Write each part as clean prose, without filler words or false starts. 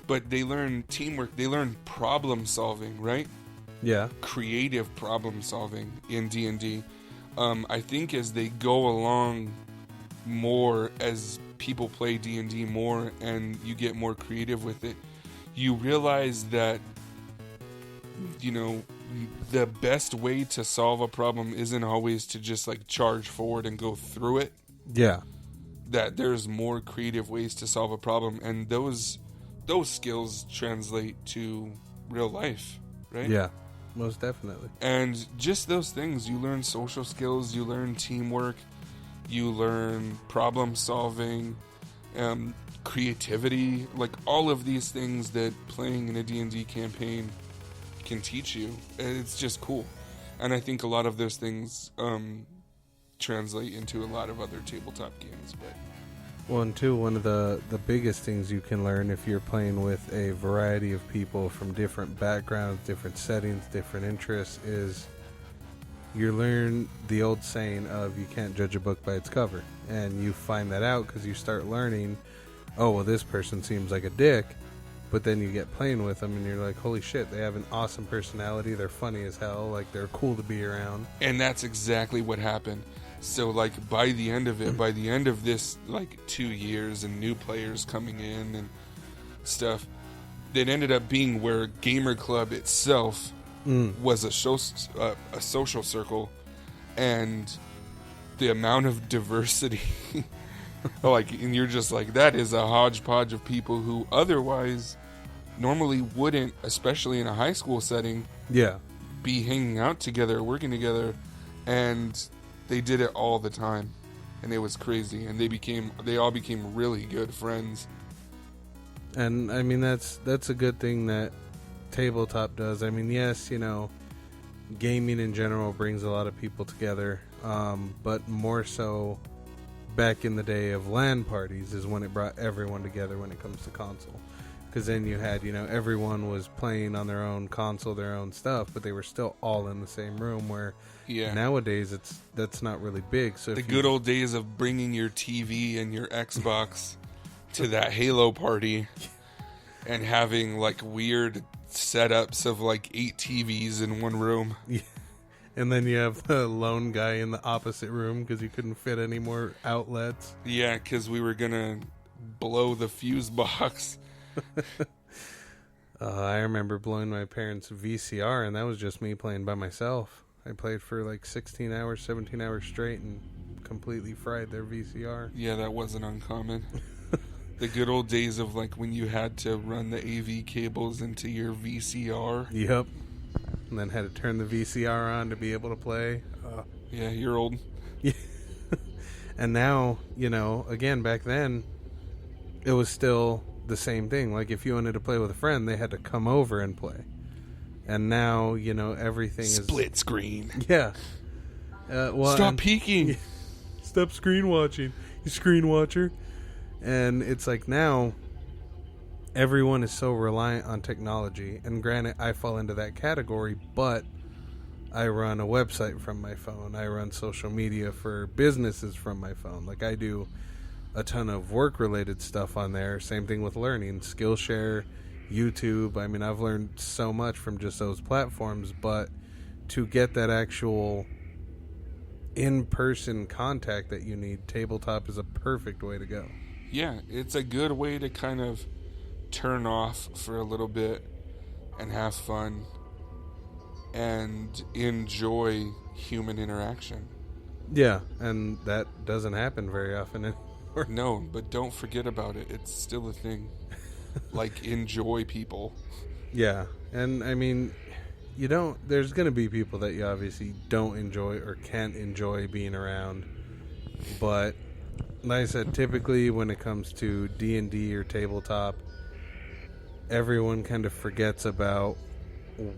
But they learn teamwork. They learn problem solving, right? Yeah. Creative problem solving in D&D. I think as they go along more, as people play D&D more and you get more creative with it, you realize that, you know, the best way to solve a problem isn't always to just like charge forward and go through it. Yeah. That there's more creative ways to solve a problem, and those skills translate to real life, right? Yeah, most definitely. And just those things, you learn social skills, you learn teamwork, you learn problem solving, creativity, like all of these things that playing in a D&D campaign can teach you. It's just cool. And I think a lot of those things translate into a lot of other tabletop games. But well, and two, one of the biggest things you can learn if you're playing with a variety of people from different backgrounds, different settings, different interests is you learn the old saying of you can't judge a book by its cover. And you find that out because you start learning, oh, well, this person seems like a dick. But then you get playing with them and you're like, holy shit, they have an awesome personality. They're funny as hell. Like, they're cool to be around. And that's exactly what happened. So, like, by the end of it, by the end of this, like, 2 years and new players coming in and stuff, it ended up being where Gamer Club itself was a social circle. And the amount of diversity, like, and you're just like, that is a hodgepodge of people who otherwise normally wouldn't, especially in a high school setting, be hanging out together, working together, and they did it all the time, and it was crazy, and they all became really good friends. And I mean, that's a good thing that tabletop does. I mean, yes, you know, gaming in general brings a lot of people together, but more so back in the day of LAN parties is when it brought everyone together when it comes to console. Because then you had, you know, everyone was playing on their own console, their own stuff, but they were still all in the same room, where nowadays that's not really big. So the good old days of bringing your TV and your Xbox to that Halo party and having like weird setups of like 8 TVs in one room. Yeah. And then you have the lone guy in the opposite room because you couldn't fit any more outlets. Yeah, because we were going to blow the fuse box. I remember blowing my parents' VCR, and that was just me playing by myself. I played for like 16 hours, 17 hours straight, and completely fried their VCR. Yeah, that wasn't uncommon. The good old days of like when you had to run the AV cables into your VCR. Yep. And then had to turn the VCR on to be able to play. Yeah, you're old. Yeah. And now, you know, again, back then, it was still the same thing. Like, if you wanted to play with a friend, they had to come over and play. And now, you know, everything is... Split screen. Yeah. Stop peeking. Yeah. Stop screen watching, you screen watcher. And it's like now, everyone is so reliant on technology. And granted, I fall into that category, but I run a website from my phone. I run social media for businesses from my phone. Like, I do a ton of work-related stuff on there. Same thing with learning. Skillshare, YouTube. I mean, I've learned so much from just those platforms, but to get that actual in-person contact that you need, tabletop is a perfect way to go. Yeah, it's a good way to kind of turn off for a little bit and have fun and enjoy human interaction. Yeah, and that doesn't happen very often anymore. No, but don't forget about it. It's still a thing. Like, enjoy people. Yeah, and I mean, there's going to be people that you obviously don't enjoy or can't enjoy being around. But, like I said, typically when it comes to D&D or tabletop, everyone kind of forgets about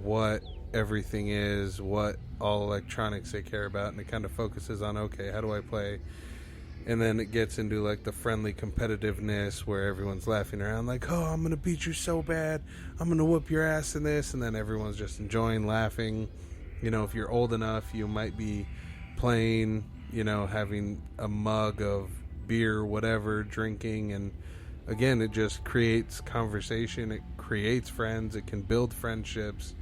what everything is, what all electronics they care about, and it kind of focuses on, okay, how do I play? And then it gets into like the friendly competitiveness where everyone's laughing around like, oh, I'm going to beat you so bad. I'm going to whoop your ass in this. And then everyone's just enjoying laughing. You know, if you're old enough, you might be playing, you know, having a mug of beer, whatever, drinking and again, it just creates conversation. It creates friends. It can build friendships.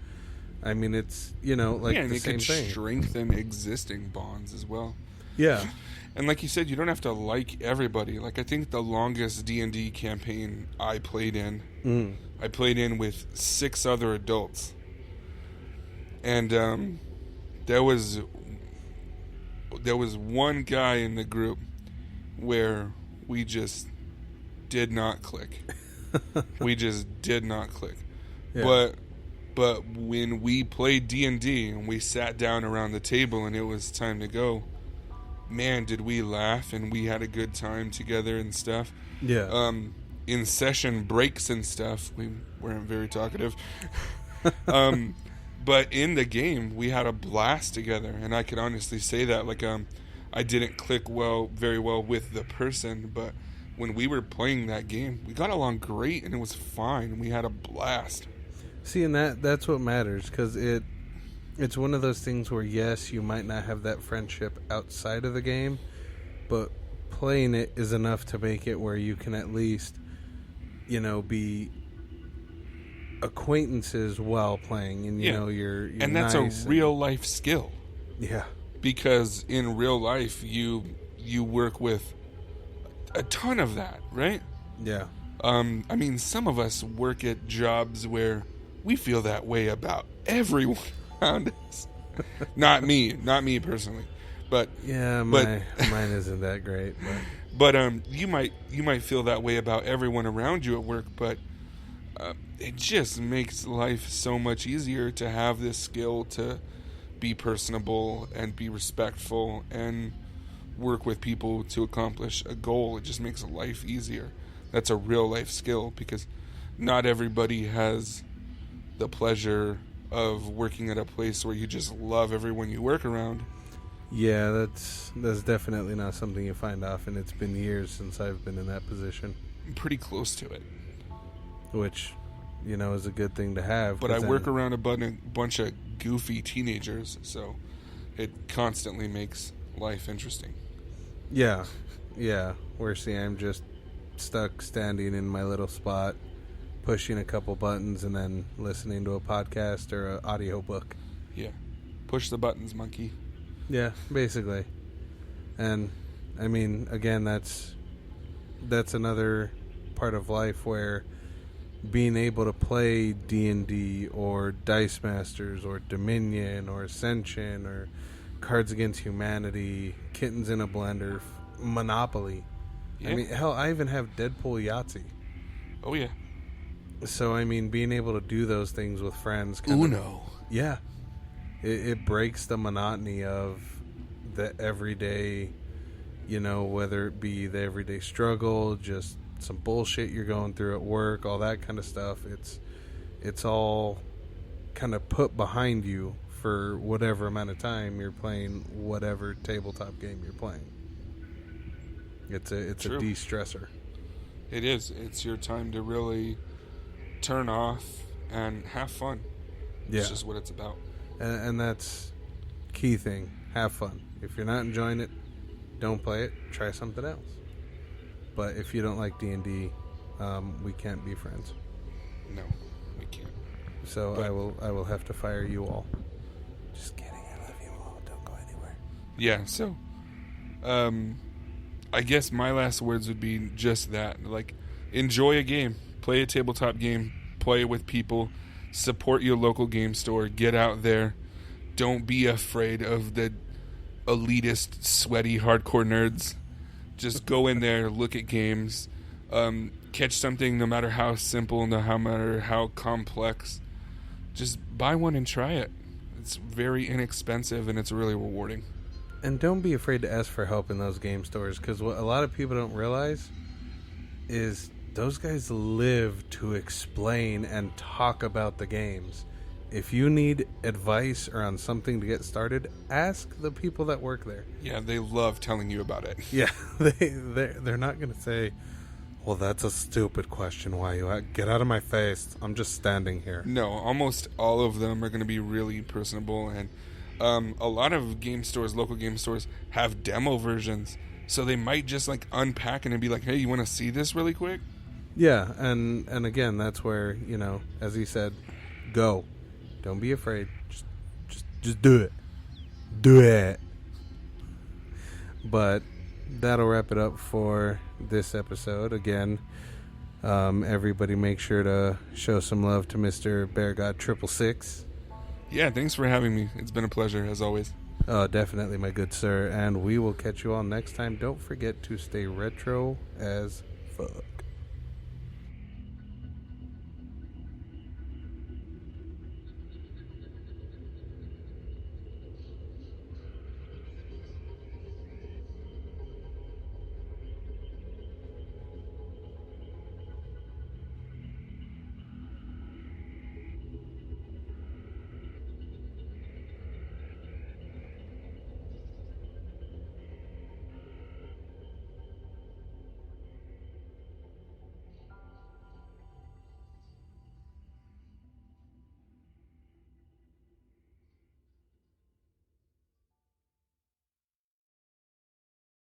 I mean, it's, like and the it same could thing. strengthen existing bonds as well. Yeah. And like you said, you don't have to like everybody. Like, I think the longest D&D campaign I played in, I played in with 6 other adults. And there was one guy in the group where we just did not click. We just did not click. Yeah. But when we played D&D and we sat down around the table and it was time to go, man, did we laugh and we had a good time together and stuff. Yeah. In session breaks and stuff, we weren't very talkative. But in the game, we had a blast together, and I can honestly say that. Like, I didn't click very well with the person, but when we were playing that game, we got along great, and it was fine. We had a blast. See, and that's what matters, because it's one of those things where, yes, you might not have that friendship outside of the game, but playing it is enough to make it where you can at least, be acquaintances while playing, and you're and that's nice a real life skill. Yeah. Because in real life, you work with a ton of that, right? Yeah. I mean, some of us work at jobs where we feel that way about everyone around us. Not me personally, but yeah, mine isn't that great. But you might feel that way about everyone around you at work, but it just makes life so much easier to have this skill to be personable and be respectful and work with people to accomplish a goal. It just makes life easier. That's a real life skill, because not everybody has the pleasure of working at a place where you just love everyone you work around. Yeah, that's definitely not something you find often. It's been years since I've been in that position. I'm pretty close to it. Which, is a good thing to have. But I work around a bunch of goofy teenagers, so it constantly makes life interesting. Yeah. Where, see, I'm just stuck standing in my little spot, pushing a couple buttons, and then listening to a podcast or an audiobook. Yeah. Push the buttons, monkey. Yeah, basically. And, I mean, again, that's another part of life where being able to play D&D or Dice Masters or Dominion or Ascension or Cards Against Humanity, Kittens in a Blender, Monopoly. Yeah. I mean, hell, I even have Deadpool Yahtzee. Oh, yeah. So, I mean, being able to do those things with friends. Uno. Yeah. It breaks the monotony of the everyday, whether it be the everyday struggle, just some bullshit you're going through at work, all that kind of stuff. It's all kind of put behind you for whatever amount of time you're playing whatever tabletop game you're playing. It's a de-stressor. It is. It's your time to really turn off and have fun. Yeah. It's just what it's about. And that's key thing. Have fun. If you're not enjoying it, don't play it. Try something else. But if you don't like D&D, we can't be friends. No, we can't. So I will have to fire you all. Just kidding. I love you all. Don't go anywhere. Yeah. So, I guess my last words would be just that. Like, enjoy a game. Play a tabletop game. Play it with people. Support your local game store. Get out there. Don't be afraid of the elitist, sweaty, hardcore nerds. Just go in there, look at games, catch something, no matter how simple, no matter how complex. Just buy one and try it. It's very inexpensive, and it's really rewarding. And don't be afraid to ask for help in those game stores, because what a lot of people don't realize is those guys live to explain and talk about the games. If you need advice or on something to get started, ask the people that work there. Yeah, they love telling you about it. Yeah, they're not going to say, well, that's a stupid question. Why you get out of my face? I'm just standing here. No, almost all of them are going to be really personable, and a lot of game stores, local game stores, have demo versions, so they might just like unpack it and be like, hey, you want to see this really quick? Yeah, and again, that's where, as he said, go. Don't be afraid. Just do it. Do it. But that'll wrap it up for this episode. Again, everybody make sure to show some love to Mr. Bear God 666. Yeah, thanks for having me. It's been a pleasure, as always. Definitely, my good sir. And we will catch you all next time. Don't forget to stay retro as fuck.